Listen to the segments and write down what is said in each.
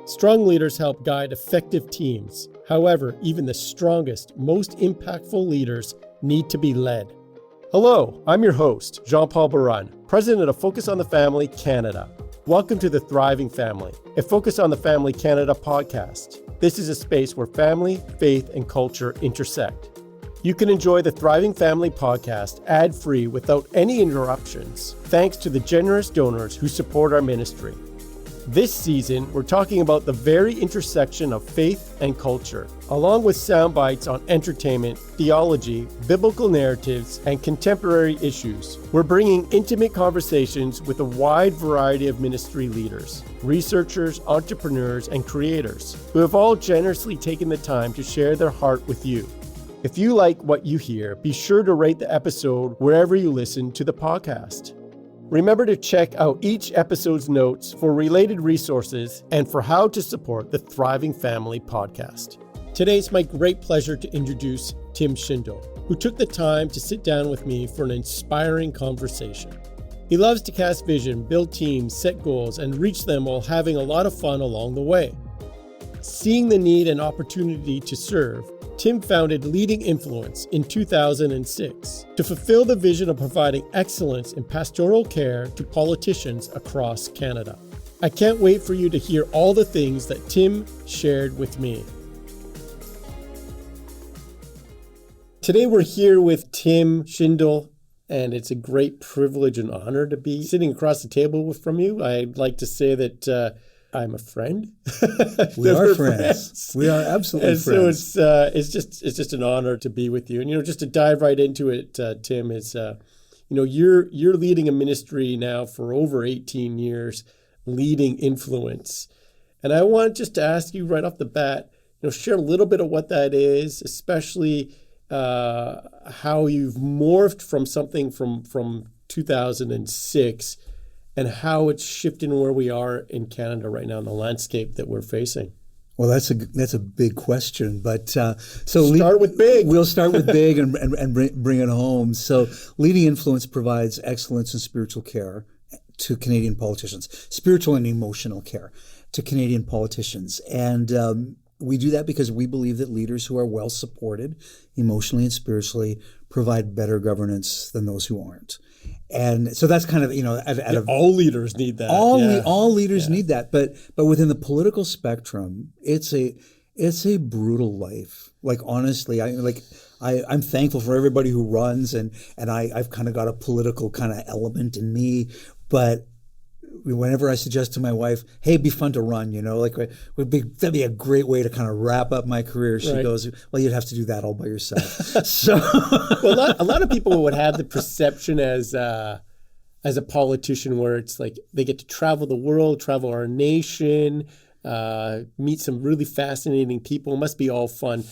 Strong leaders help guide effective teams. However, even the strongest, most impactful leaders need to be led. Hello, I'm your host, Jean-Paul Barun, President of Focus on the Family Canada. Welcome to the Thriving Family, a Focus on the Family Canada podcast. This is a space where family, faith, and culture intersect. You can enjoy the Thriving Family podcast ad-free without any interruptions, thanks to the generous donors who support our ministry. This season, we're talking about the very intersection of faith and culture, along with sound bites on entertainment, theology, biblical narratives, and contemporary issues. We're bringing intimate conversations with a wide variety of ministry leaders, researchers, entrepreneurs, and creators who have all generously taken the time to share their heart with you. If you like what you hear, be sure to rate the episode wherever you listen to the podcast. Remember to check out each episode's notes for related resources and for how to support the Thriving Family podcast. Today it's my great pleasure to introduce Tim Schindel, who took the time to sit down with me for an inspiring conversation. He loves to cast vision, build teams, set goals, and reach them while having a lot of fun along the way. Seeing the need and opportunity to serve, Tim founded Leading Influence in 2006 to fulfill the vision of providing excellence in pastoral care to politicians across Canada. I can't wait for you to hear all the things that Tim shared with me. Today we're here with Tim Schindel, and it's a great privilege and honor to be sitting across the table from you. I'd like to say that I'm a friend. We are friends. We are absolutely friends. So it's just an honor to be with you. And just to dive right into it, Tim, is you're leading a ministry now for over 18 years, Leading Influence. And I want just to ask you right off the bat, share a little bit of what that is, especially how you've morphed from something from 2006 and how it's shifting where we are in Canada right now in the landscape that we're facing. Well, that's a big question, but start with big. We'll start with big and bring it home. So, Leading Influence provides excellence in spiritual care to Canadian politicians, spiritual and emotional care to Canadian politicians, and we do that because we believe that leaders who are well supported emotionally and spiritually provide better governance than those who aren't. And so that's kind of, all leaders need that. All leaders need that. But within the political spectrum, it's a brutal life. Like, honestly, I'm thankful for everybody who runs, and I've kind of got a political kind of element in me. But whenever I suggest to my wife, hey, it'd be fun to run, that'd be a great way to kind of wrap up my career. She goes, well, you'd have to do that all by yourself. So, well, a lot of people would have the perception as a politician where it's like they get to travel the world, travel our nation, meet some really fascinating people. It must be all fun.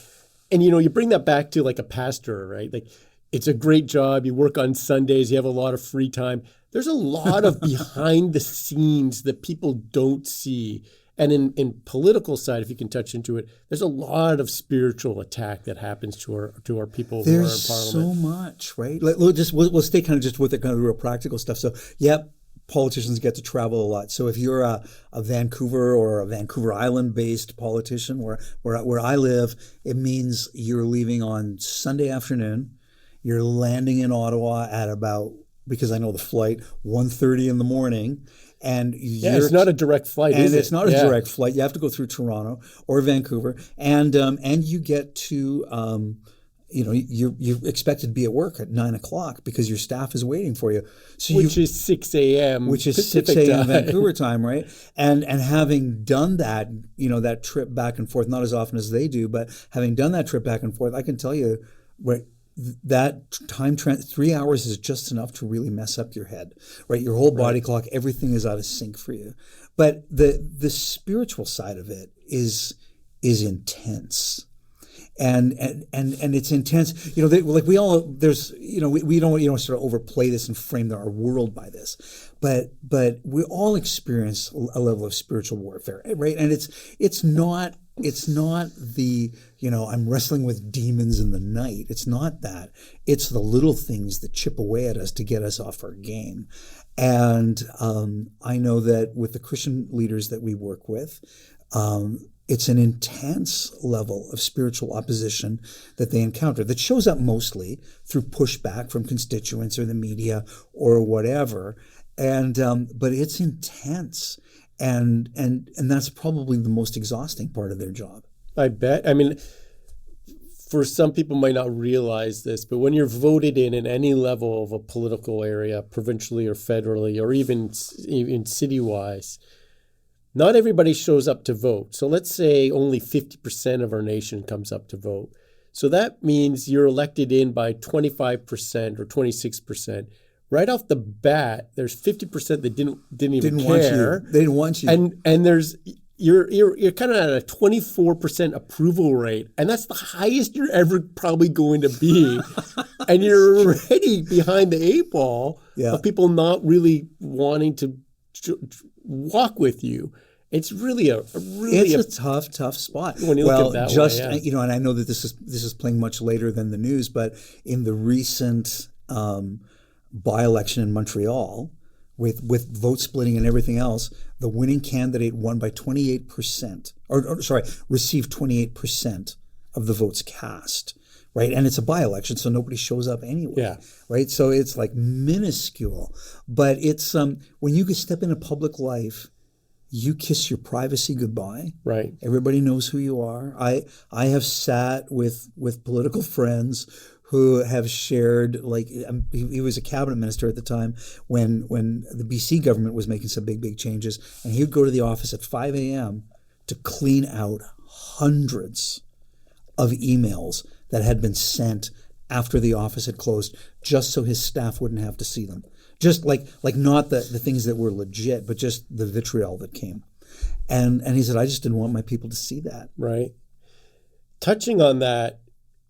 And, you bring that back to like a pastor, right? Like, it's a great job. You work on Sundays. You have a lot of free time. There's a lot of behind the scenes that people don't see. And in political side, if you can touch into it, there's a lot of spiritual attack that happens to our people who are in Parliament. There's so much, right? We'll stay kind of just with the kind of real practical stuff. So, politicians get to travel a lot. So if you're a Vancouver or a Vancouver Island-based politician, where I live, it means you're leaving on Sunday afternoon. You're landing in Ottawa at about, because I know the flight, 1:30 in the morning. And it's not a direct flight, is it? And it's not a direct flight. You have to go through Toronto or Vancouver. And you get to, you're expected to be at work at 9 o'clock because your staff is waiting for you. So which is 6 a.m. Which is Pacific 6 a.m. Vancouver time, right? And having done that, that trip back and forth, not as often as they do, but having done that trip back and forth, I can tell you, right, that time 3 hours is just enough to really mess up your head, right? Your whole body clock, everything is out of sync for you. But the spiritual side of it is intense. And it's intense. We don't sort of overplay this and frame our world by this, but we all experience a level of spiritual warfare, right? And it's not the I'm wrestling with demons in the night. It's not that. It's the little things that chip away at us to get us off our game. And I know that with the Christian leaders that we work with, It's an intense level of spiritual opposition that they encounter that shows up mostly through pushback from constituents or the media or whatever. And but it's intense, and that's probably the most exhausting part of their job. I bet. I mean, for some people might not realize this, but when you're voted in any level of a political area, provincially or federally, or even city-wise, not everybody shows up to vote. So let's say only 50% of our nation comes up to vote. So that means you're elected in by 25% or 26%. Right off the bat, there's 50% that didn't even care. Want you. They didn't want you. And there's you're kind of at a 24% approval rate, and that's the highest you're ever probably going to be. And you're already behind the eight ball of people not really wanting to walk with you. It's really a tough spot when you look at that way. You know, and I know that this is playing much later than the news, but in the recent by-election in Montreal, with vote splitting and everything else, the winning candidate won by 28%, received 28% of the votes cast, right? And it's a by-election, so nobody shows up anyway, right? So it's like minuscule, but it's when you step into public life, you kiss your privacy goodbye. Right. Everybody knows who you are. I have sat with political friends who have shared, like, he was a cabinet minister at the time when the BC government was making some big changes, and he would go to the office at 5 a.m. to clean out hundreds of emails that had been sent after the office had closed, just so his staff wouldn't have to see them. Just like not the things that were legit, but just the vitriol that came. And he said, I just didn't want my people to see that. Right. Touching on that,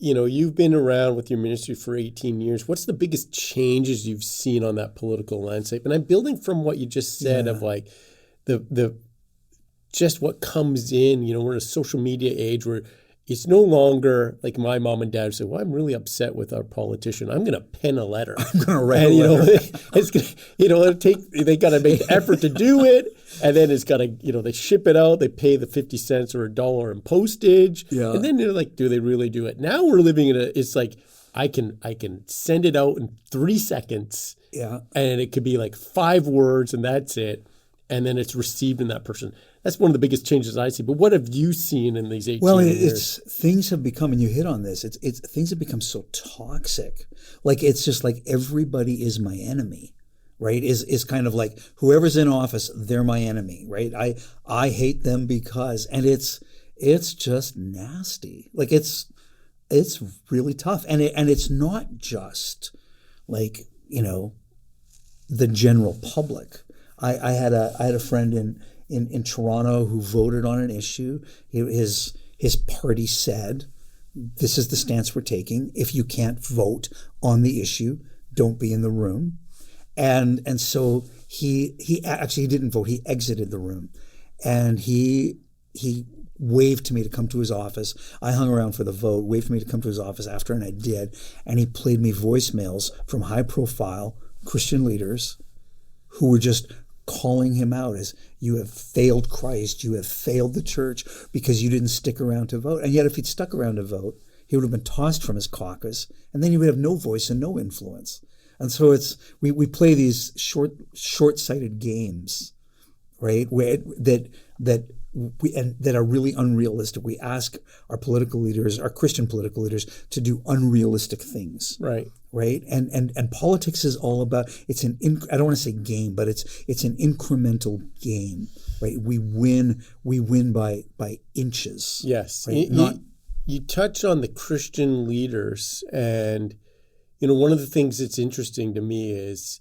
you know, you've been around with your ministry for 18 years. What's the biggest changes you've seen on that political landscape? And I'm building from what you just said of like the just what comes in. You know, we're in a social media age where it's no longer like my mom and dad would say, well, I'm really upset with our politician. I'm going to pen a letter. I'm going to write a letter. It's gonna, they got to make the effort to do it. And then it's got to, they ship it out. They pay the 50 cents or $1 in postage. Yeah. And then they're like, do they really do it? Now we're living in it's like, I can send it out in 3 seconds. Yeah. And it could be like 5 words and that's it. And then it's received in that person. That's one of the biggest changes I see. But what have you seen in these 18 years? Things have become, and you hit on this, things have become so toxic. Like, it's just like everybody is my enemy, right? Is kind of like whoever's in office, they're my enemy, right? I hate them because, and it's just nasty. Like, it's really tough. And it's not just like, the general public. I had a friend in Toronto who voted on an issue. His party said, this is the stance we're taking. If you can't vote on the issue, don't be in the room. And so he actually didn't vote. He exited the room. And he waved to me to come to his office. I hung around for the vote, waved to me to come to his office after, and I did. And he played me voicemails from high-profile Christian leaders who were just calling him out as, you have failed Christ, you have failed the church because you didn't stick around to vote. And yet if he'd stuck around to vote, he would have been tossed from his caucus, and then he would have no voice and no influence. And so we play these short-sighted games, right? That are really unrealistic. We ask our political leaders, our Christian political leaders, to do unrealistic things. Right. Right. And politics is all about, I don't want to say game, but it's an incremental game. Right. We win by inches. Yes. Right? You touch on the Christian leaders, and one of the things that's interesting to me is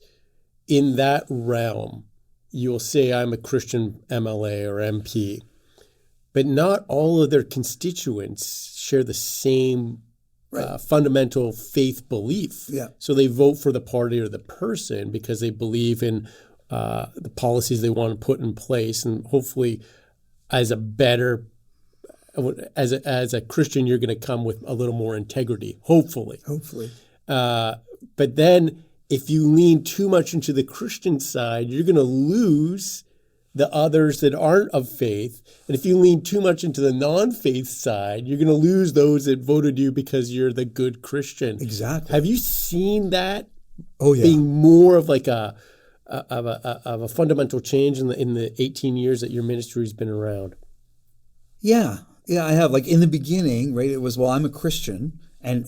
in that realm, you'll say I'm a Christian MLA or MP, but not all of their constituents share the same fundamental faith belief. Yeah. So they vote for the party or the person because they believe in the policies they want to put in place, and hopefully, as a Christian, you're going to come with a little more integrity. Hopefully. But then, if you lean too much into the Christian side, you're going to lose the others that aren't of faith. And if you lean too much into the non-faith side, you're going to lose those that voted you because you're the good Christian. Exactly. Have you seen that Oh, yeah. being more of like a fundamental change in the 18 years that your ministry has been around? Yeah, I have. Like in the beginning, right? It was, well, I'm a Christian, and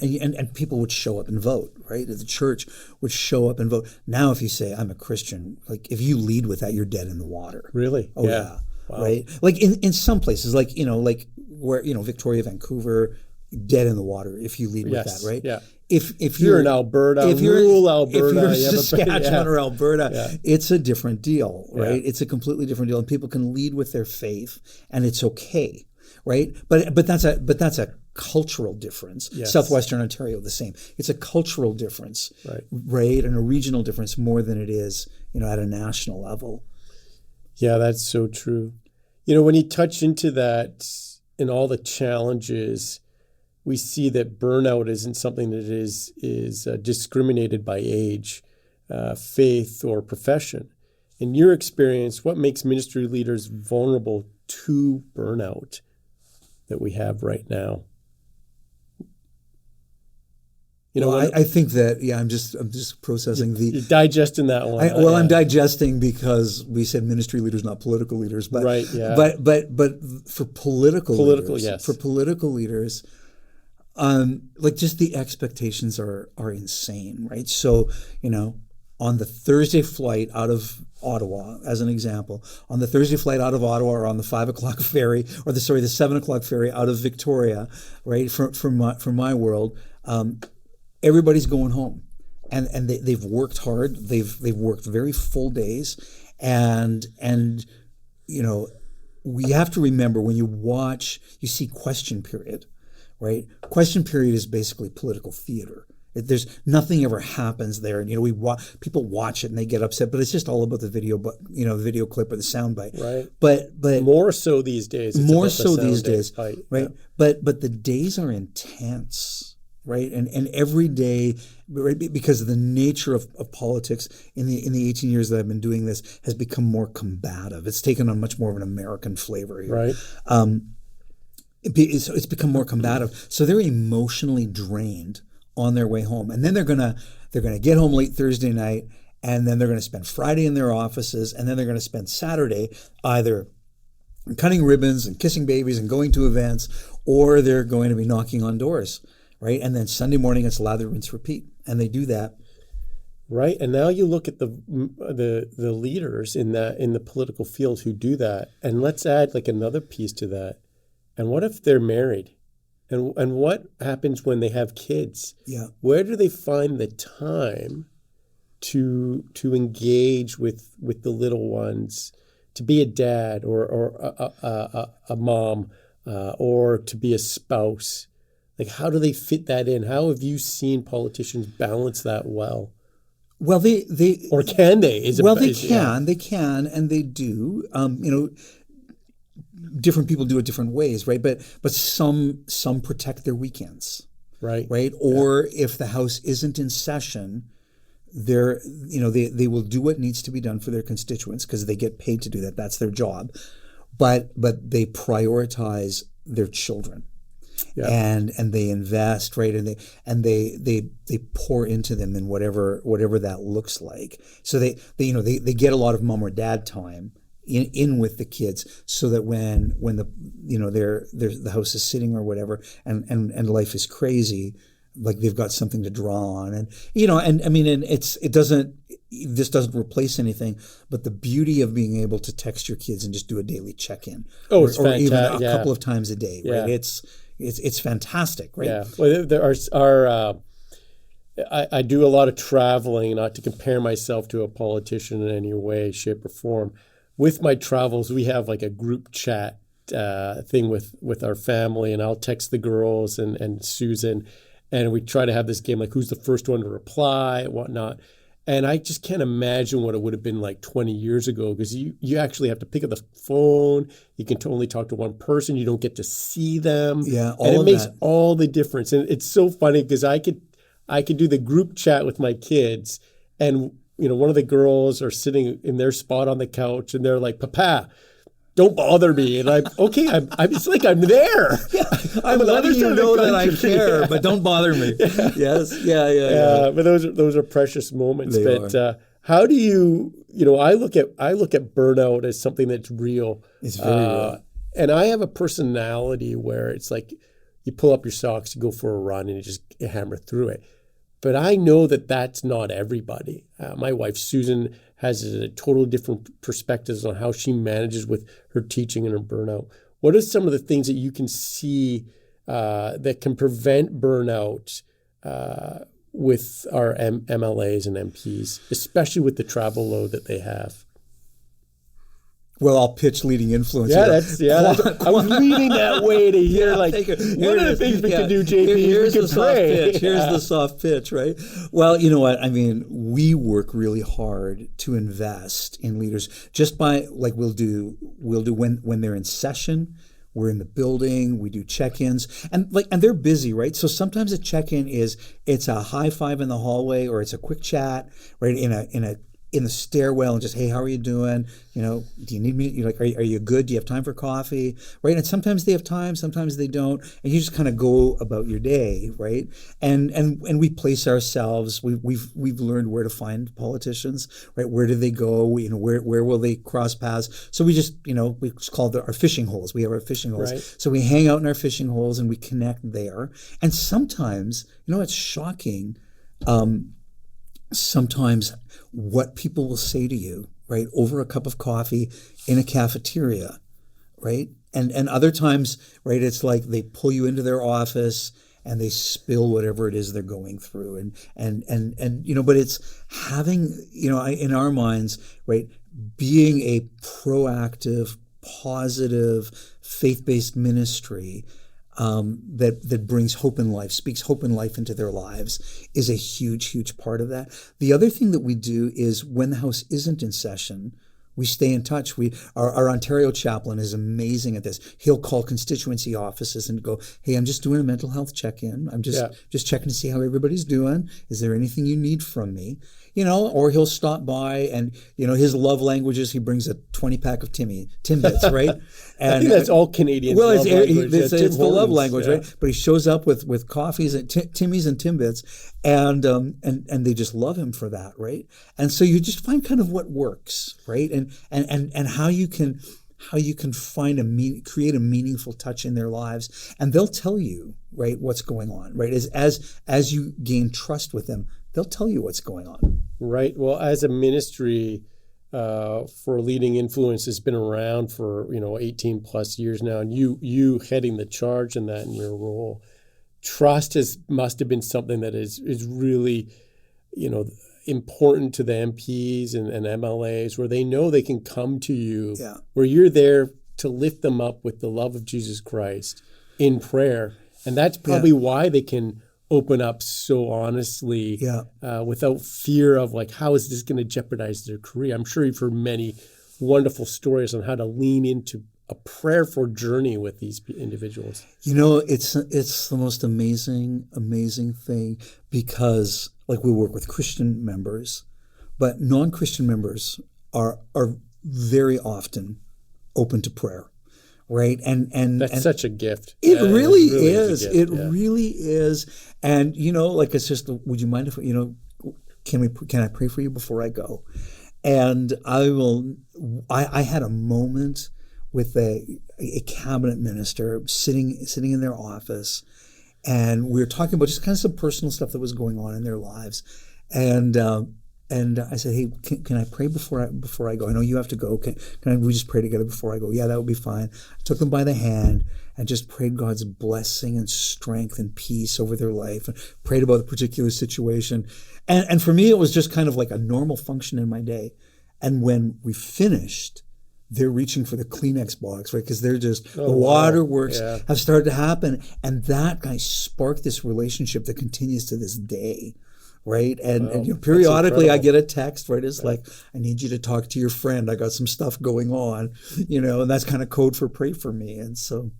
people would show up and vote, right? The church would show up and vote. Now, if you say I'm a Christian, like if you lead with that, you're dead in the water. Really? Oh yeah. Wow. Right. Like in some places, like like where Victoria, Vancouver, dead in the water if you lead with that, right? Yeah. If you're in Alberta, rural Alberta, if you're Saskatchewan or Alberta, yeah. it's a different deal, right? Yeah. It's a completely different deal, and people can lead with their faith, and it's okay, right? But that's a cultural difference. Yes. Southwestern Ontario, the same. It's a cultural difference, right? And a regional difference more than it is, at a national level. Yeah, that's so true. When you touch into that and all the challenges, we see that burnout isn't something that is discriminated by age, faith, or profession. In your experience, what makes ministry leaders vulnerable to burnout that we have right now? I think that, I'm just processing you're digesting that one. I'm digesting because we said ministry leaders, not political leaders, but right, yeah. But for political leaders, yes. For political leaders, like just the expectations are insane, right? So, on the Thursday flight out of Ottawa, as an example, on the Thursday flight out of Ottawa, or on the 5 o'clock ferry, or the 7 o'clock ferry out of Victoria, right? From my world, everybody's going home, and they've worked hard. They've worked very full days, and we have to remember when you see question period, right? Question period is basically political theater. There's nothing ever happens there, and people watch it and they get upset, but it's just all about the video, but the video clip or the soundbite, right? But more so these days. Right? Yeah. But the days are intense, right? And every day, right, because of the nature of politics in the 18 years that I've been doing this, has become more combative. It's taken on much more of an American flavor here, right? It's become more combative, so they're emotionally drained on their way home, and then they're gonna get home late Thursday night, and then they're gonna spend Friday in their offices, and then they're gonna spend Saturday either cutting ribbons and kissing babies and going to events, or they're going to be knocking on doors, right? And then Sunday morning it's lather, rinse, repeat, and they do that. Right, and now you look at the leaders in the political field who do that, and let's add like another piece to that. And what if they're married? And what happens when they have kids? Yeah. Where do they find the time to engage with the little ones, to be a dad or a mom, or to be a spouse? Like, how do they fit that in? How have you seen politicians balance that well? Well, they or can they? They can, and they do. Different people do it different ways, right? But some protect their weekends, right? Or if the House isn't in session, they will do what needs to be done for their constituents because they get paid to do that. That's their job. But they prioritize their children, and they invest, right? And they pour into them in whatever that looks like. So they get a lot of mom or dad time in with the kids, so that when the house is sitting or whatever, and life is crazy, like they've got something to draw on, and this doesn't replace anything, but the beauty of being able to text your kids and just do a daily check-in, or even a couple of times a day, right? It's fantastic, right? Yeah. Well, there are. I do a lot of traveling, not to compare myself to a politician in any way, shape, or form. With my travels, we have like a group chat thing with our family, and I'll text the girls and Susan, and we try to have this game like who's the first one to reply and whatnot. And I just can't imagine what it would have been like 20 years ago, because you actually have to pick up the phone. You can only talk to one person. You don't get to see them. Yeah, and it makes all the difference. And it's so funny because I could do the group chat with my kids, and one of the girls are sitting in their spot on the couch and they're like, Papa, don't bother me. And I'm okay. It's like I'm there. Yeah, I'm letting you know that I care, but don't bother me. Yeah. Yes. Yeah. But those are precious moments. How do you, I look at burnout as something that's real. It's very real. And I have a personality where it's like you pull up your socks, you go for a run, and you just hammer through it. But I know that that's not everybody. My wife, Susan, has a totally different perspectives on how she manages with her teaching and her burnout. What are some of the things that you can see that can prevent burnout with our MLAs and MPs, especially with the travel load that they have? Well, I'll pitch leading influence. I was leading that way to hear what are the things we can do, JP? Here's we the soft pitch. Here's the soft pitch, right? Well, you know what? I mean, we work really hard to invest in leaders just by we'll do when they're in session. We're in the building, we do check-ins, and they're busy, right? So sometimes a check-in it's a high five in the hallway, or it's a quick chat, right? In the stairwell, and just, hey, how are you doing? Do you need me? Are you good? Do you have time for coffee? Right? And sometimes they have time, sometimes they don't, and you just kind of go about your day, right? And we place ourselves. We've learned where to find politicians, right? Where do they go? Where will they cross paths? So we just we just call our fishing holes. We have our fishing holes. Right. So we hang out in our fishing holes and we connect there. And sometimes, it's shocking. Sometimes what people will say to you, right, over a cup of coffee in a cafeteria, right? And other times, right, it's like they pull you into their office and they spill whatever it is they're going through. And but it's having, in our minds, right, being a proactive, positive, faith-based ministry that brings hope in life, speaks hope and life into their lives, is a huge, huge part of that. The other thing that we do is when the house isn't in session, we stay in touch. Our Ontario chaplain is amazing at this. He'll call constituency offices and go, hey, I'm just doing a mental health check-in. I'm just checking to see how everybody's doing. Is there anything you need from me? Or he'll stop by and, his love language is he brings a 20-pack of Timbits, right? And I think that's all Canadians. Well, love language. it's the love language, right? But he shows up with coffees and Timmies and Timbits, and they just love him for that, right? And so you just find kind of what works, right? And how you can find create a meaningful touch in their lives, and they'll tell you, right, what's going on, right? As you gain trust with them, they'll tell you what's going on. Right. Well, as a ministry for Leading Influence has been around for 18 plus years now, and you heading the charge in that in your role, trust must have been something that is really important to the MPs and MLAs, where they know they can come to you, where you're there to lift them up with the love of Jesus Christ in prayer, and that's probably why they can open up so honestly without fear of how is this going to jeopardize their career. I'm sure you've heard many wonderful stories on how to lean into a prayerful journey with these individuals. It's the most amazing thing, because we work with Christian members, but non-Christian members are very often open to prayer. Right. And that's such a gift. It really is. It really is. And, it's just, would you mind if, can I pray for you before I go? And I had a moment with a cabinet minister sitting in their office, and we were talking about just kind of some personal stuff that was going on in their lives. And I said, hey, can I pray before I go? I know you have to go. Can we just pray together before I go? Yeah, that would be fine. I took them by the hand and just prayed God's blessing and strength and peace over their life, and prayed about the particular situation. And for me, it was just kind of like a normal function in my day. And when we finished, they're reaching for the Kleenex box, right? Because they're just, the waterworks have started to happen. And that guy sparked this relationship that continues to this day. Right. And periodically I get a text, right? It's like, I need you to talk to your friend. I got some stuff going on, and that's kind of code for pray for me. And so.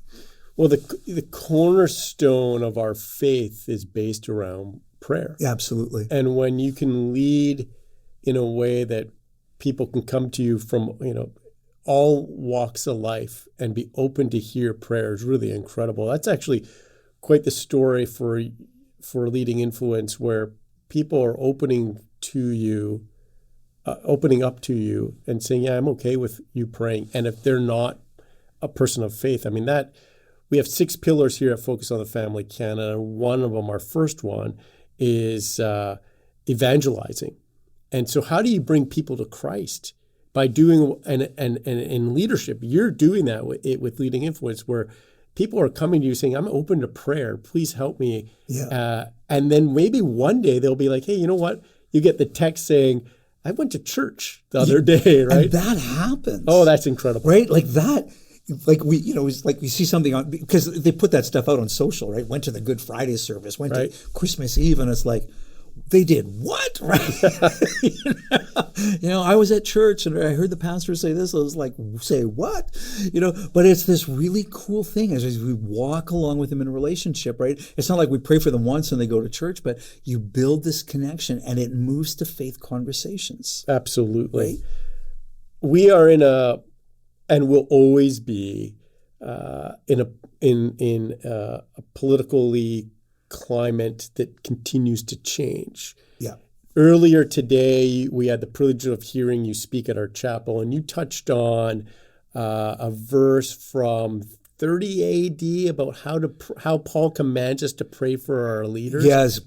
Well, the cornerstone of our faith is based around prayer. Yeah, absolutely. And when you can lead in a way that people can come to you from, all walks of life and be open to hear prayer is really incredible. That's actually quite the story for Leading Influence, where people are opening up to you and saying, yeah, I'm okay with you praying. And if they're not a person of faith, that we have 6 pillars here at Focus on the Family Canada. One of them, our first one, is evangelizing. And so how do you bring people to Christ? By doing, and in leadership, you're doing that with Leading Influence, where people are coming to you saying, I'm open to prayer. Please help me. Yeah. And then maybe one day they'll be like, hey, you know what? You get the text saying, I went to church the other day, right? And that happens. Oh, that's incredible. Right? Like that. Like it's like we see something on, because they put that stuff out on social, right? Went to the Good Friday service, went to Christmas Eve, and it's like, they did what? Right? I was at church and I heard the pastor say this. I was like, say what? But it's this really cool thing as we walk along with them in a relationship, right? It's not like we pray for them once and they go to church, but you build this connection and it moves to faith conversations. Absolutely. Right? We are and will always be in a politically climate that continues to change. Yeah. Earlier today, we had the privilege of hearing you speak at our chapel, and you touched on a verse from 30 AD about how Paul commands us to pray for our leaders. Yes, in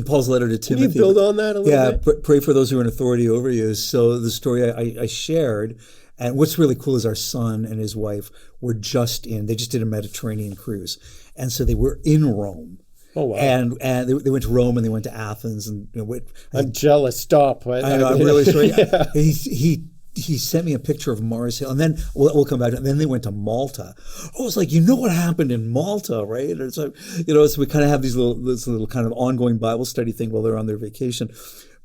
Paul's letter to Timothy. Can you build on that a little bit? Yeah, pray for those who are in authority over you. So the story I shared, and what's really cool is our son and his wife were they just did a Mediterranean cruise. And so they were in Rome. Oh, wow. And they went to Rome and they went to Athens. And I'm jealous. Stop. I know, I'm really sorry. Yeah. He sent me a picture of Mars Hill, and then we'll come back. And then they went to Malta. I was like, what happened in Malta, right? And so so we kind of have this little kind of ongoing Bible study thing while they're on their vacation.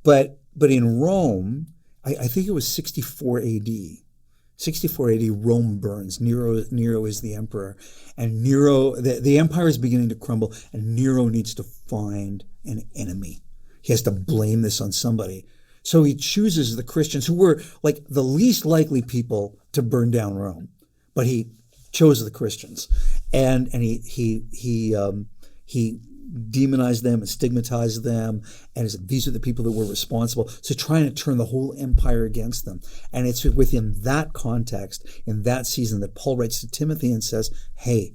But in Rome, I think it was 64 A.D. 64 AD, Rome burns. Nero is the emperor. And Nero, the empire is beginning to crumble, and Nero needs to find an enemy. He has to blame this on somebody. So he chooses the Christians, who were like the least likely people to burn down Rome. But he chose the Christians. And he demonized them and stigmatized them, and said, these are the people that were responsible. So trying to turn the whole empire against them. And it's within that context, in that season, that Paul writes to Timothy and says, hey,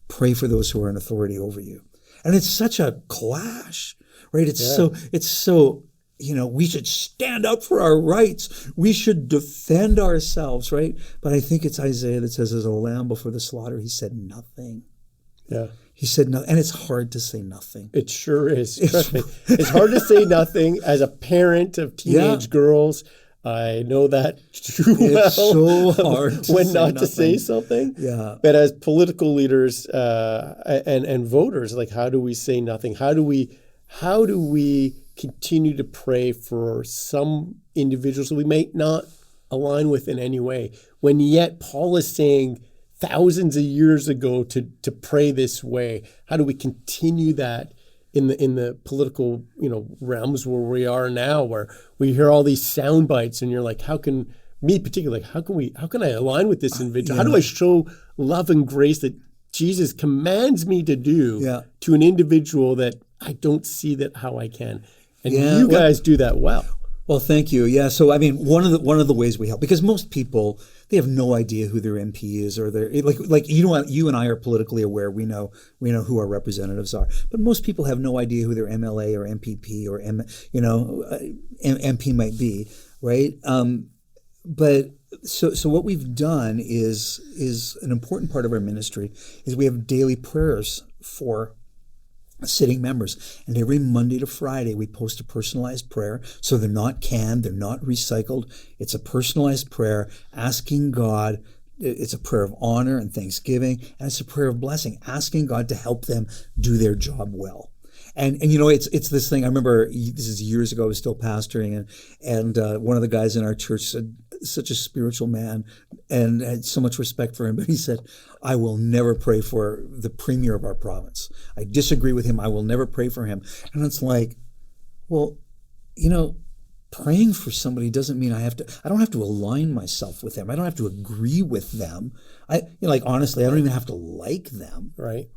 pray for those who are in authority over you. And it's such a clash, right? It's so we should stand up for our rights. We should defend ourselves, right? But I think it's Isaiah that says, as a lamb before the slaughter, he said nothing. Yeah. He said no, and it's hard to say nothing. It sure is. Trust me. It's hard to say nothing as a parent of teenage girls. I know that too well. It's so hard to when say not nothing. to say something. Yeah. But as political leaders and voters, like, how do we say nothing? How do we continue to pray for some individuals that we may not align with in any way, when yet Paul is saying thousands of years ago to pray this way? How do we continue that in the political realms where we are now, where we hear all these sound bites and you're like, how can I align with this individual? How do I show love and grace that Jesus commands me to do to an individual that I don't see that how I can? And you guys do that well. Well, thank you. Yeah. So, I mean, one of the ways we help, because most people, they have no idea who their MP is, or their you and I are politically aware. We know who our representatives are, but most people have no idea who their MLA or MPP or MP might be, right? But so what we've done is an important part of our ministry is we have daily prayers for sitting members, and every Monday to Friday we post a personalized prayer. So they're not canned, they're not recycled. It's a personalized prayer asking God. It's a prayer of honor and thanksgiving, and it's a prayer of blessing, asking God to help them do their job well. And it's this thing. I remember this is years ago. I was still pastoring, and one of the guys in our church said, such a spiritual man, and I had so much respect for him, but he said, I will never pray for the premier of our province. I disagree with him. I will never pray for him. And it's like, well, praying for somebody doesn't mean I don't have to align myself with them. I don't have to agree with them. Honestly, I don't even have to like them. Right.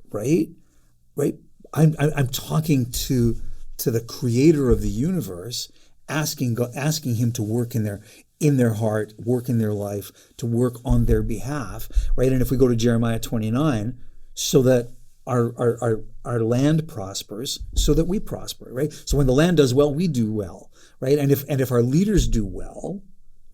I'm talking to the creator of the universe, asking him to work in their heart, work in their life, to work on their behalf, right? And if we go to Jeremiah 29, so that our land prospers, so that we prosper, right? So when the land does well, we do well, right? And if our leaders do well,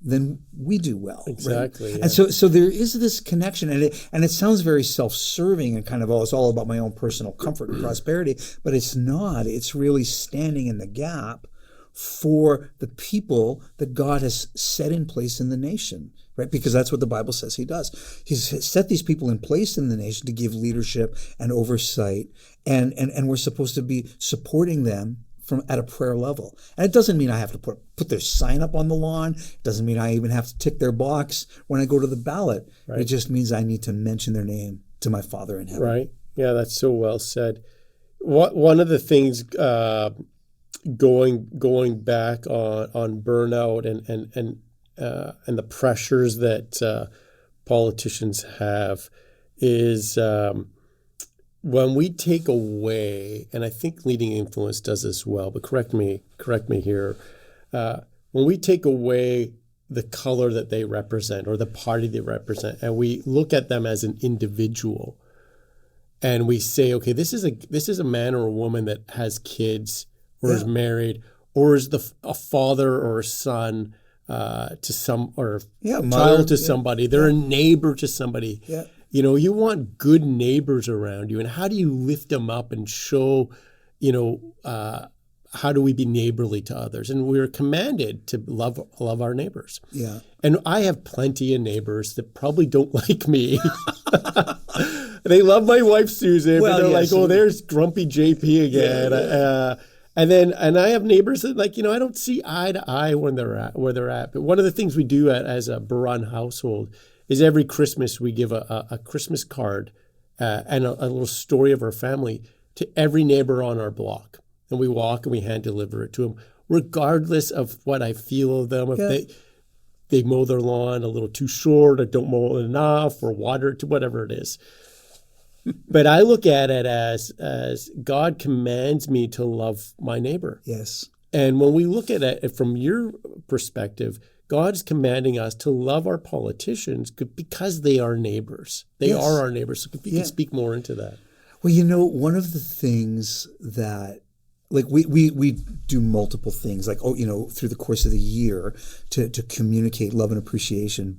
then we do well. Exactly. Right? Yeah. And so there is this connection, and it sounds very self-serving and kind of, it's all about my own personal comfort and prosperity, but it's not. It's really standing in the gap for the people that God has set in place in the nation, right? Because that's what the Bible says he does. He's set these people in place in the nation to give leadership and oversight, and we're supposed to be supporting them at a prayer level. And it doesn't mean I have to put their sign up on the lawn. It doesn't mean I even have to tick their box when I go to the ballot. Right. It just means I need to mention their name to my Father in heaven. Right. Yeah, that's so well said. One of the things going back on burnout and the pressures that politicians have is when we take away, and I think Leading Influence does this well, but correct me here, when we take away the color that they represent or the party they represent, and we look at them as an individual, and we say, okay, this is a man or a woman that has kids or is married or is a father or a son to some, or mother, child to somebody. They're a neighbor to somebody. Yeah. You want good neighbors around you, and how do you lift them up and show, how do we be neighborly to others? And we're commanded to love our neighbors. Yeah. And I have plenty of neighbors that probably don't like me. They love my wife Susan, but they're like, oh, there's grumpy JP again. Yeah. And I have neighbors that I don't see eye to eye where they're at. But one of the things we do as a Baran household is every Christmas we give a Christmas card and a little story of our family to every neighbor on our block. And we walk and we hand deliver it to them, regardless of what I feel of them. If they mow their lawn a little too short or don't mow it enough or water it to whatever it is. But I look at it as God commands me to love my neighbor. Yes. And when we look at it from your perspective, God is commanding us to love our politicians because they are neighbors. They are our neighbors. So if you can speak more into that. Well, one of the things that, we do multiple things, through the course of the year to communicate love and appreciation.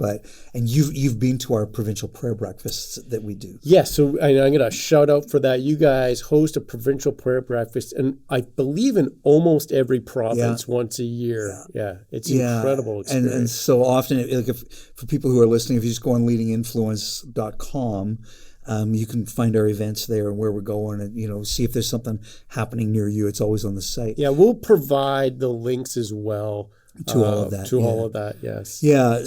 And you've been to our provincial prayer breakfasts that we do. Yes, so I'm going to shout out for that. You guys host a provincial prayer breakfast, and I believe in almost every province once a year. Yeah, it's an incredible experience. And so often, for people who are listening, if you just go on leadinginfluence.com, you can find our events there and where we're going, and see if there's something happening near you. It's always on the site. Yeah, we'll provide the links as well to all of that. All of that, yes. Yeah.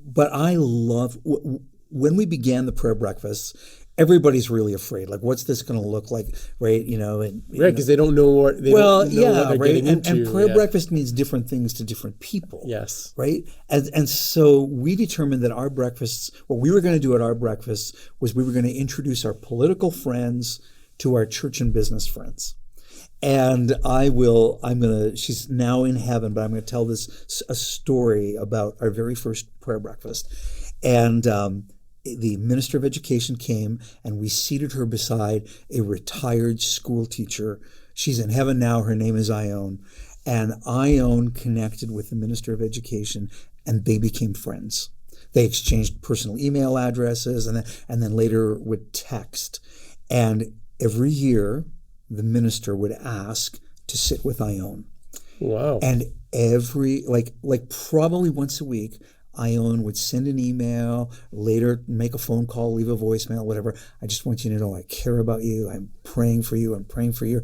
But I love when we began the prayer breakfasts. Everybody's really afraid. What's this going to look like, right? Because they don't know what what they're getting into. And prayer breakfast means different things to different people. Yes. Right? And so we determined that our breakfasts, what we were going to do at our breakfasts was we were going to introduce our political friends to our church and business friends. And she's now in heaven, but I'm going to tell a story about our very first prayer breakfast. And the Minister of Education came, and we seated her beside a retired school teacher. She's in heaven now. Her name is Ione. And Ione connected with the Minister of Education, and they became friends. They exchanged personal email addresses, and then later would text. And every year, the minister would ask to sit with Ione. Wow. And probably once a week, Ione would send an email, later make a phone call, leave a voicemail, whatever. I just want you to know I care about you. I'm praying for you. I'm praying for your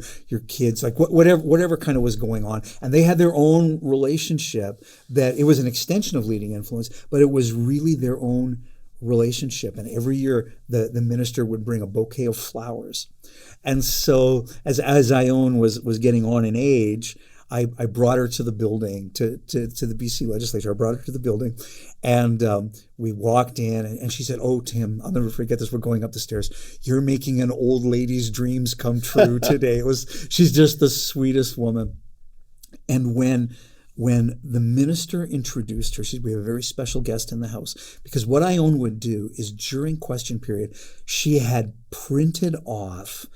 kids, whatever kind of was going on. And they had their own relationship that it was an extension of Leading Influence, but it was really their own relationship. And every year the minister would bring a bouquet of flowers. And so as Ione was getting on in age, I brought her to the building, to the BC legislature. I brought her to the building, and we walked in, and she said, "Oh, Tim, I'll never forget this. We're going up the stairs. You're making an old lady's dreams come true today." She's just the sweetest woman. And when the minister introduced her, she said, "We have a very special guest in the house." Because what Ione would do is during question period, she had printed off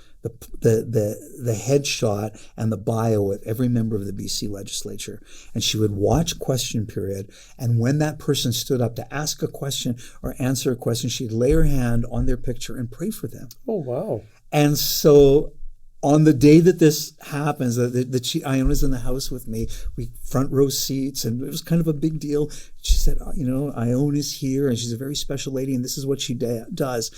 the headshot and the bio of every member of the BC legislature. And she would watch question period. And when that person stood up to ask a question or answer a question, she'd lay her hand on their picture and pray for them. Oh, wow. And so on the day that this happens, Iona's in the house with me, we front row seats, and it was kind of a big deal. She said, Ione is here, and she's a very special lady, and this is what she does.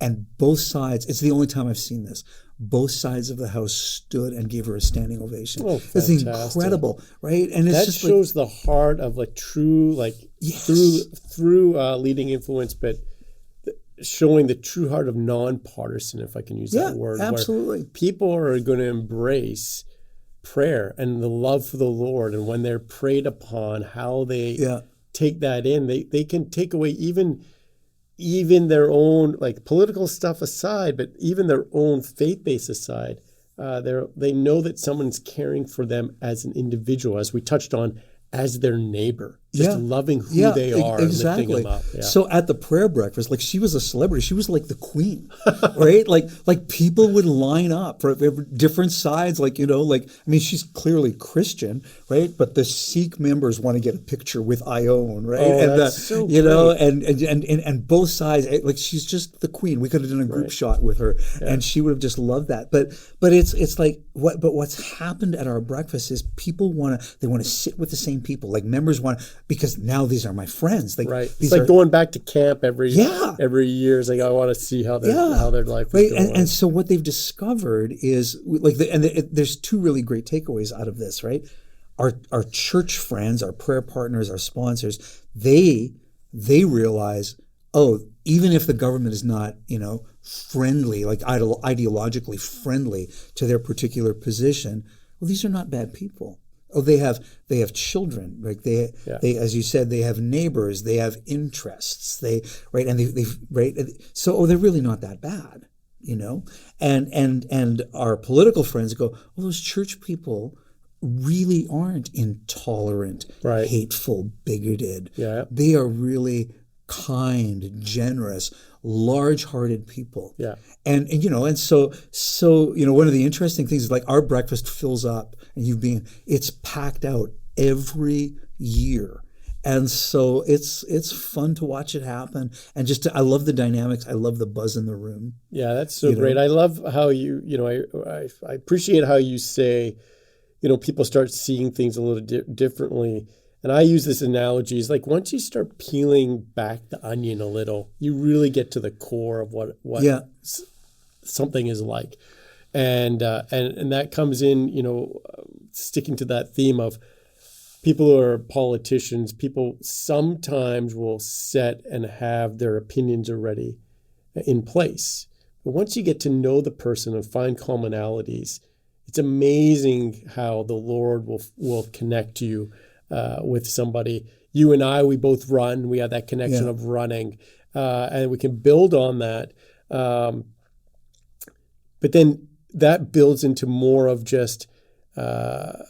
And both sides, it's the only time I've seen this, both sides of the house stood and gave her a standing ovation. Oh, it's incredible, right? And it's that just shows the heart of true, yes. through leading influence, but showing the true heart of nonpartisan, if I can use that word. Absolutely. Where people are going to embrace prayer and the love for the Lord, and when they're prayed upon, how they take that in, they can take away even their own political stuff aside, but even their own faith base aside, they know that someone's caring for them as an individual, as we touched on, as their neighbor, just loving who they are exactly. and lifting them up. Yeah. So at the prayer breakfast, she was a celebrity. She was like the queen, right? like people would line up for different sides. She's clearly Christian, right? But the Sikh members want to get a picture with Ione, right? Oh, that's so great. And both sides, she's just the queen. We could have done a group shot with her, and she would have just loved that. But it's like what's happened at our breakfast is people want to sit with the same people. Members want, because now these are my friends. It's like going back to camp every year. It's like, I want to see how their life is going. And so what they've discovered is there's two really great takeaways out of this, right? Our church friends, our prayer partners, our sponsors, they realize, even if the government is not, friendly, ideologically friendly to their particular position, well, these are not bad people. They have children, they as you said, they have neighbors, they have interests, so they're really not that bad, and our political friends go, well, those church people really aren't intolerant, hateful, bigoted. They are really kind, generous, large-hearted people. And so one of the interesting things is our breakfast fills up, and it's packed out every year. And so it's fun to watch it happen, and I love the dynamics. I love the buzz in the room. Yeah, that's so great. I love how I appreciate how you say, people start seeing things a little differently. And I use this analogy, is once you start peeling back the onion a little, you really get to the core of what something is like. And that comes in, sticking to that theme of people who are politicians, people sometimes will set and have their opinions already in place. But once you get to know the person and find commonalities, it's amazing how the Lord will connect you with somebody. You and I, we both run. We have that connection of running, and we can build on that. But then that builds into more of just a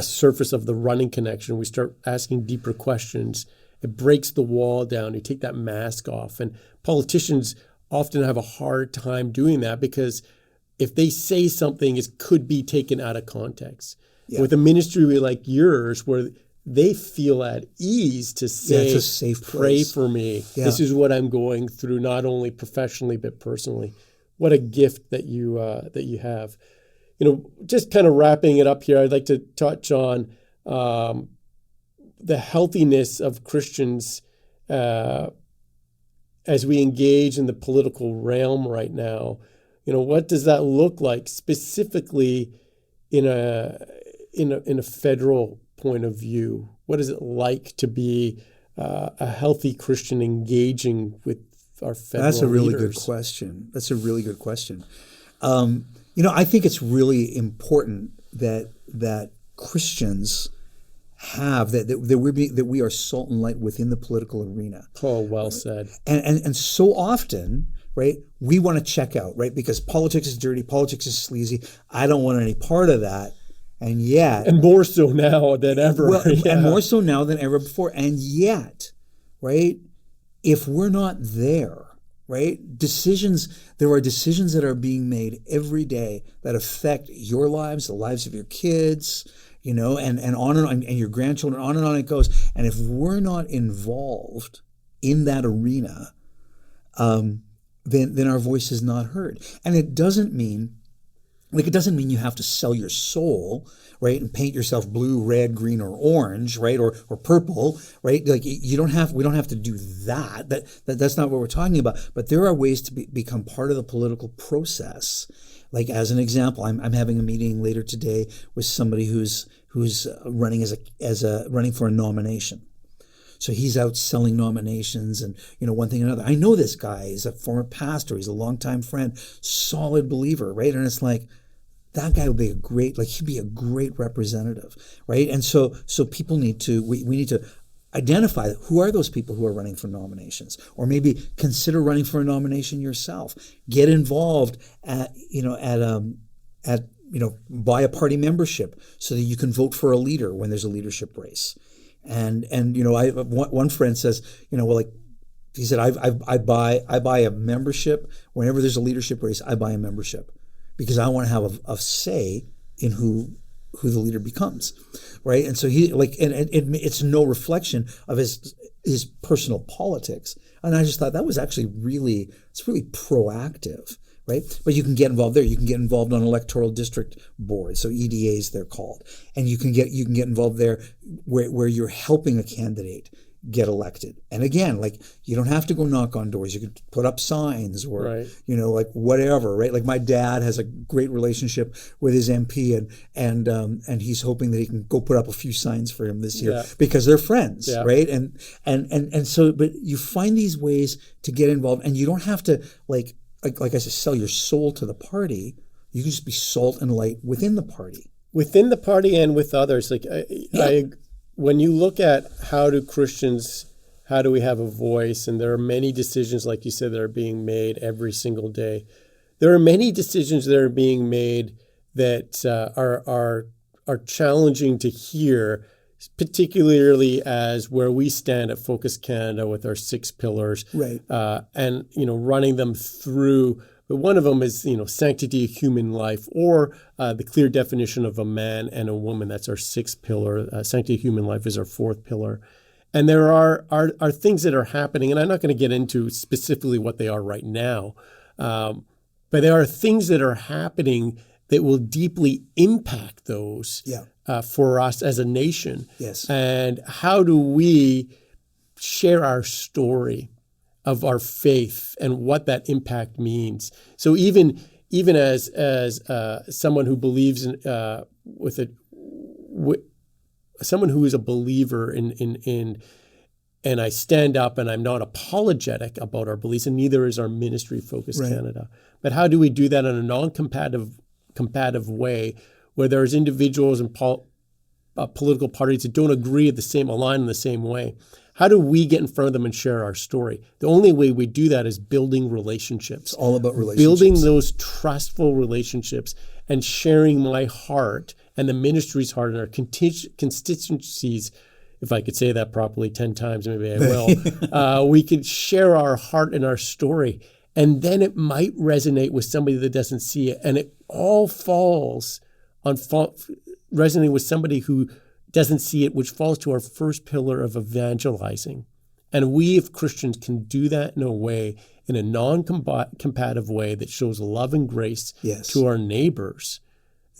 surface of the running connection. We start asking deeper questions. It breaks the wall down. You take that mask off. And politicians often have a hard time doing that, because if they say something, it could be taken out of context. With a ministry like yours, where they feel at ease to say, it's a safe pray place. For me. This is what I'm going through, not only professionally, but personally. What a gift that you have. Just kind of wrapping it up here, I'd like to touch on the healthiness of Christians as we engage in the political realm right now. What does that look like specifically in a federal point of view? What is it like to be a healthy Christian engaging with our federal That's a really leaders? good question. I think it's really important that Christians have, that we are salt and light within the political arena. Oh, well said. And so often, right, we want to check out, right, because politics is dirty, politics is sleazy. I don't want any part of that. And yet, and more so now than ever. Well, and more so now than ever before. And yet, right, if we're not there, right, there are decisions that are being made every day that affect your lives, the lives of your kids, and on and your grandchildren, on and on it goes. And if we're not involved in that arena, then our voice is not heard. And it doesn't mean you have to sell your soul, right, and paint yourself blue, red, green, or orange, right, or purple, right? Like we don't have to do that. That's not what we're talking about. But there are ways to become part of the political process. Like as an example, I'm having a meeting later today with somebody who's running running for a nomination. So he's out selling nominations and, one thing or another. I know this guy. He's a former pastor. He's a longtime friend, solid believer, right? And it's like, that guy would be he'd be a great representative, right? And so people we need to identify who are those people who are running for nominations, or maybe consider running for a nomination yourself. Get involved buy a party membership so that you can vote for a leader when there's a leadership race. And one friend says, he said, I buy a membership whenever there's a leadership race. I buy a membership because I want to have a say in who the leader becomes, right? And so it's no reflection of his personal politics. And I just thought that was actually really proactive. Right? But you can get involved there. You can get involved on electoral district boards, so EDAs they're called, and you can get involved there where you're helping a candidate get elected. And again, you don't have to go knock on doors. You can put up signs or right. Whatever. Right? Like my dad has a great relationship with his MP, and he's hoping that he can go put up a few signs for him this year because they're friends, right? And so, but you find these ways to get involved, and you don't have to like I said, sell your soul to the party. You can just be salt and light within the party. Within the party and with others. When you look at how do we have a voice, and there are many decisions, like you said, that are being made every single day. There are many decisions that are being made that are challenging to hear, particularly as where we stand at Focus Canada with our 6 pillars, right? And running them through. But one of them is sanctity of human life, or the clear definition of a man and a woman. That's our 6th pillar. Sanctity of human life is our 4th pillar. And there are things that are happening, and I'm not going to get into specifically what they are right now, but there are things that are happening that will deeply impact those. For us as a nation. Yes. And how do we share our story of our faith and what that impact means? So even as someone who believes in someone who is a believer in and I stand up and I'm not apologetic about our beliefs, and neither is our ministry, Focus Canada. But how do we do that in a non-combative way, where there's individuals and political parties that don't align in the same way? How do we get in front of them and share our story? The only way we do that is building relationships. It's all about relationships. Building those trustful relationships and sharing my heart and the ministry's heart and our constituencies. If I could say that properly 10 times, maybe I will. We could share our heart and our story. And then it might resonate with somebody that doesn't see it. And it all falls on resonating with somebody who doesn't see it, which falls to our 1st pillar of evangelizing. And we, if Christians, can do that in a non-combative way that shows love and grace to our neighbors,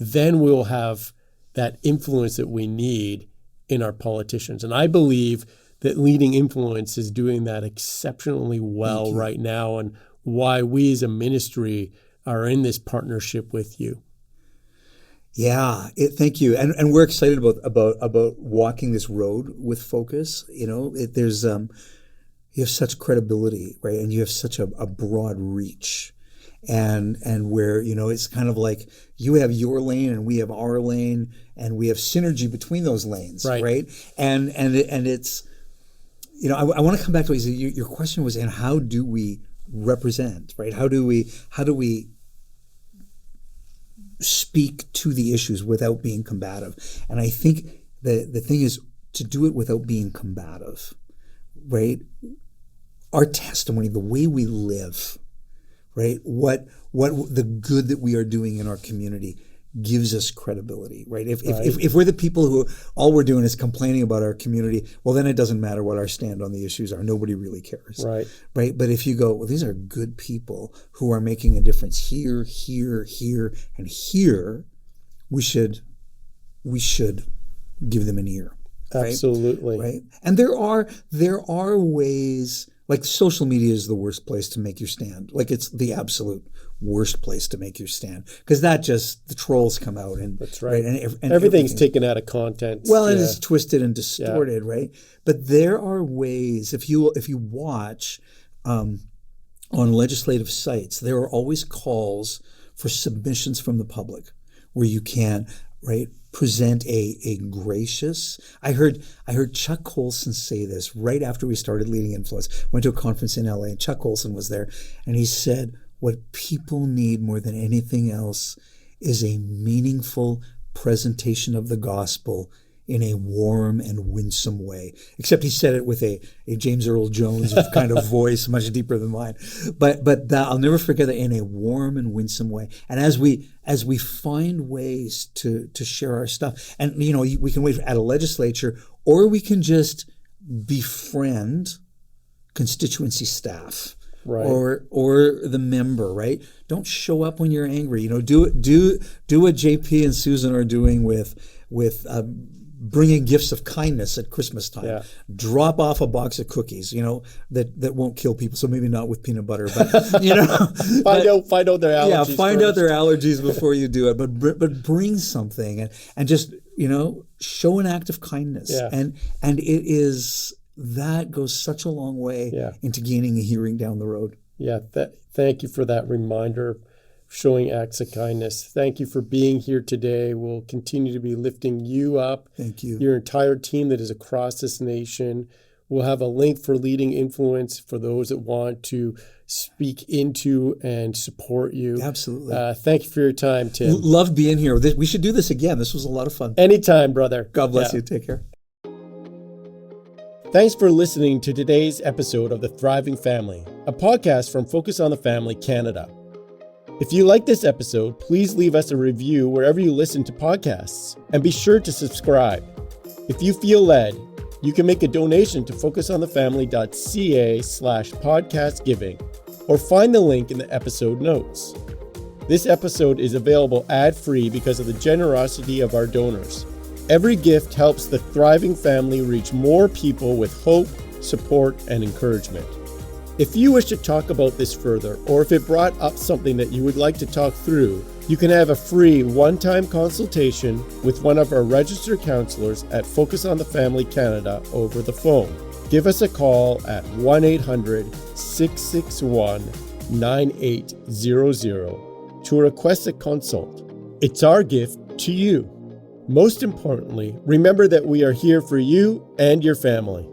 then we'll have that influence that we need in our politicians. And I believe that Leading Influence is doing that exceptionally well right now, and why we as a ministry are in this partnership with you. Yeah, thank you, and we're excited about walking this road with Focus. You have such credibility, right? And you have such a broad reach, and where, it's kind of like you have your lane and we have our lane, and we have synergy between those lanes, right? And it's, I want to come back to what your question was, and how do we represent, right? How do we speak to the issues without being combative? And I think the thing is to do it without being combative, right? Our testimony, the way we live, right? What the good that we are doing in our community gives us credibility, right? If we're the people who all we're doing is complaining about our community, well, then it doesn't matter what our stand on the issues are. Nobody really cares, right? But if you go, well, these are good people who are making a difference here, here, here, and here, we should give them an ear. Right? Absolutely. Right. And there are ways, like social media is the worst place to make your stand. Like it's the absolute worst place to make your stand, because the trolls come out and that's right. And everything's taken out of content. Well, and it's twisted and distorted, right? But there are ways. If you watch on legislative sites, there are always calls for submissions from the public, where you can present a gracious. I heard Chuck Colson say this right after we started Leading Influence. Went to a conference in LA, and Chuck Colson was there, and he said, what people need more than anything else is a meaningful presentation of the gospel in a warm and winsome way. Except he said it with a James Earl Jones kind of voice, much deeper than mine. But that, I'll never forget that, in a warm and winsome way. And as we find ways to share our stuff, and we can wait at a legislature, or we can just befriend constituency staff. Right. Or the member, right? Don't show up when you're angry. Do what JP and Susan are doing with bringing gifts of kindness at Christmas time. Yeah. Drop off a box of cookies, that won't kill people. So maybe not with peanut butter, but find out their allergies. Yeah, find out their allergies before you do it. But bring something and just show an act of kindness. Yeah. And it is. That goes such a long way into gaining a hearing down the road. Yeah, thank you for that reminder, showing acts of kindness. Thank you for being here today. We'll continue to be lifting you up. Thank you. Your entire team that is across this nation. We'll have a link for Leading Influence for those that want to speak into and support you. Absolutely. Thank you for your time, Tim. Love being here. We should do this again. This was a lot of fun. Anytime, brother. God bless you. Take care. Thanks for listening to today's episode of The Thriving Family, a podcast from Focus on the Family Canada. If you like this episode, please leave us a review wherever you listen to podcasts, and be sure to subscribe. If you feel led, you can make a donation to focusonthefamily.ca/podcast giving, or find the link in the episode notes. This episode is available ad-free because of the generosity of our donors. Every gift helps the Thriving Family reach more people with hope, support, and encouragement. If you wish to talk about this further, or if it brought up something that you would like to talk through, you can have a free one-time consultation with one of our registered counselors at Focus on the Family Canada over the phone. Give us a call at 1-800-661-9800 to request a consult. It's our gift to you. Most importantly, remember that we are here for you and your family.